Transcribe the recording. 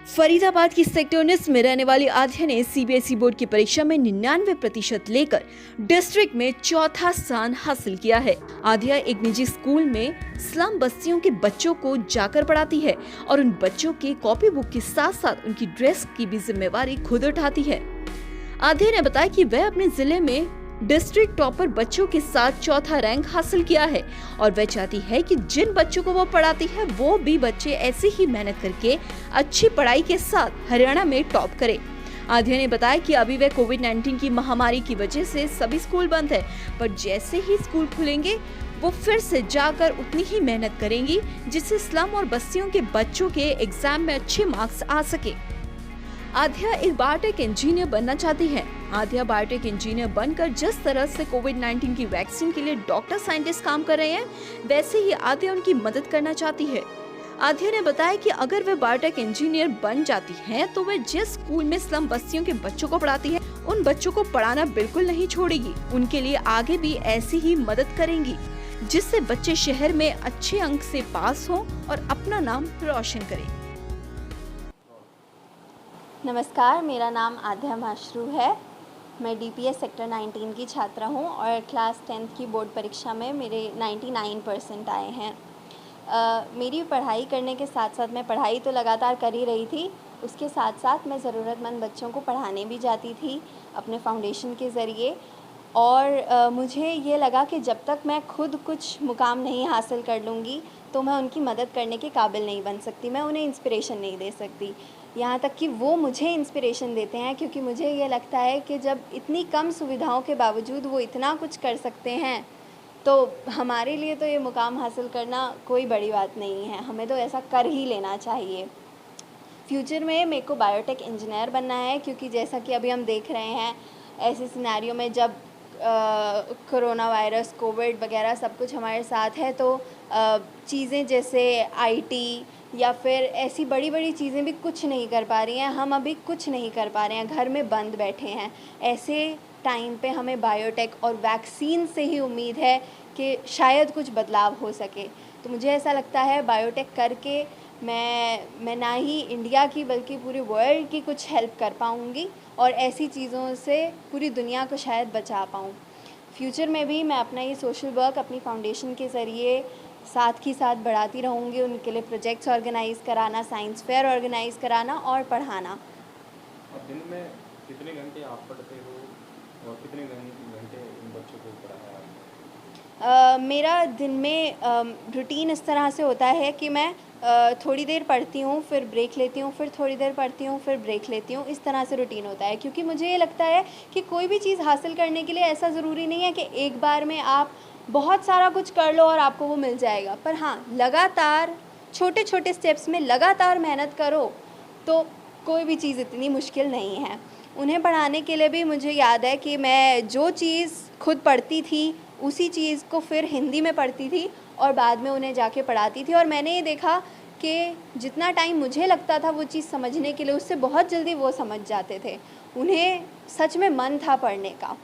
फरीदाबाद की सेक्टर 19 में रहने वाली आध्या ने सीबीएसई बोर्ड की परीक्षा में 99% लेकर डिस्ट्रिक्ट में चौथा स्थान हासिल किया है। आध्या एक निजी स्कूल में स्लम बस्तियों के बच्चों को जाकर पढ़ाती है और उन बच्चों के कॉपी बुक के साथ साथ उनकी ड्रेस की भी जिम्मेवारी खुद उठाती है। आध्या ने बताया कि वह अपने जिले में डिस्ट्रिक्ट टॉपर बच्चों के साथ चौथा रैंक हासिल किया है और वह चाहती है कि जिन बच्चों को वो पढ़ाती है वो भी बच्चे ऐसे ही मेहनत करके अच्छी पढ़ाई के साथ हरियाणा में टॉप करें। आध्या ने बताया कि अभी वह कोविड-19 की महामारी की वजह से सभी स्कूल बंद है, पर जैसे ही स्कूल खुलेंगे वो फिर से जाकर उतनी ही मेहनत करेंगी जिससे स्लम और बस्तियों के बच्चों के एग्जाम में अच्छे मार्क्स आ सके। आध्या एक बायोटेक इंजीनियर बनना चाहती है। आध्या बायोटेक इंजीनियर बनकर जिस तरह से कोविड-19 की वैक्सीन के लिए डॉक्टर साइंटिस्ट काम कर रहे हैं, वैसे ही आध्या उनकी मदद करना चाहती है। आध्या ने बताया कि अगर वे बायोटेक इंजीनियर बन जाती हैं, तो वे जिस स्कूल में स्लम बस्तियों के बच्चों को पढ़ाती है, उन बच्चों को पढ़ाना बिल्कुल नहीं छोड़ेगी। उनके लिए आगे भी ऐसी ही मदद करेंगी, जिससे बच्चे शहर में अच्छे अंक से पास हों और अपना नाम रोशन करें। नमस्कार, मेरा नाम आध्या माशरू है। मैं डीपीएस सेक्टर 19 की छात्रा हूँ और क्लास 10th की बोर्ड परीक्षा में मेरे 99% आए हैं। मेरी पढ़ाई करने के साथ साथ मैं पढ़ाई तो लगातार कर ही रही थी, उसके साथ साथ मैं ज़रूरतमंद बच्चों को पढ़ाने भी जाती थी अपने फाउंडेशन के ज़रिए। और मुझे ये लगा कि जब तक मैं खुद कुछ मुकाम नहीं हासिल कर लूँगी तो मैं उनकी मदद करने के काबिल नहीं बन सकती, मैं उन्हें इंस्पिरेशन नहीं दे सकती। यहाँ तक कि वो मुझे इंस्पिरेशन देते हैं, क्योंकि मुझे ये लगता है कि जब इतनी कम सुविधाओं के बावजूद वो इतना कुछ कर सकते हैं, तो हमारे लिए तो ये मुकाम हासिल करना कोई बड़ी बात नहीं है, हमें तो ऐसा कर ही लेना चाहिए। फ्यूचर में मेरे को बायोटेक इंजीनियर बनना है, क्योंकि जैसा कि अभी हम देख रहे हैं, ऐसे सिनेरियो में जब कोरोना वायरस, कोविड वगैरह सब कुछ हमारे साथ है, तो चीज़ें जैसे आईटी या फिर ऐसी बड़ी बड़ी चीज़ें भी कुछ नहीं कर पा रही हैं। हम अभी कुछ नहीं कर पा रहे हैं, घर में बंद बैठे हैं। ऐसे टाइम पे हमें बायोटेक और वैक्सीन से ही उम्मीद है कि शायद कुछ बदलाव हो सके। तो मुझे ऐसा लगता है बायोटेक करके मैं ना ही इंडिया की बल्कि पूरे वर्ल्ड की कुछ हेल्प कर पाऊँगी और ऐसी चीज़ों से पूरी दुनिया को शायद बचा पाऊँ। फ्यूचर में भी मैं अपना ये सोशल वर्क अपनी फाउंडेशन के ज़रिए साथ ही साथ बढ़ाती रहूँगी, उनके लिए प्रोजेक्ट्स ऑर्गेनाइज़ कराना, साइंस फेयर ऑर्गेनाइज़ कराना और पढ़ाना। और दिन में कितने घंटे आप पढ़ते हो और कितने घंटे इन बच्चों को पढ़ाया? मेरा दिन में रूटीन इस तरह से होता है कि मैं थोड़ी देर पढ़ती हूँ, फिर ब्रेक लेती हूँ, फिर थोड़ी देर पढ़ती हूँ, फिर ब्रेक लेती हूँ। इस तरह से रूटीन होता है, क्योंकि मुझे ये लगता है कि कोई भी चीज़ हासिल करने के लिए ऐसा ज़रूरी नहीं है कि एक बार में आप बहुत सारा कुछ कर लो और आपको वो मिल जाएगा। पर हाँ, लगातार छोटे छोटे स्टेप्स में लगातार मेहनत करो तो कोई भी चीज़ इतनी मुश्किल नहीं है। उन्हें पढ़ाने के लिए भी मुझे याद है कि मैं जो चीज़ खुद पढ़ती थी उसी चीज़ को फिर हिंदी में पढ़ती थी और बाद में उन्हें जाके पढ़ाती थी, और मैंने ये देखा कि जितना टाइम मुझे लगता था वो चीज़ समझने के लिए, उससे बहुत जल्दी वो समझ जाते थे। उन्हें सच में मन था पढ़ने का।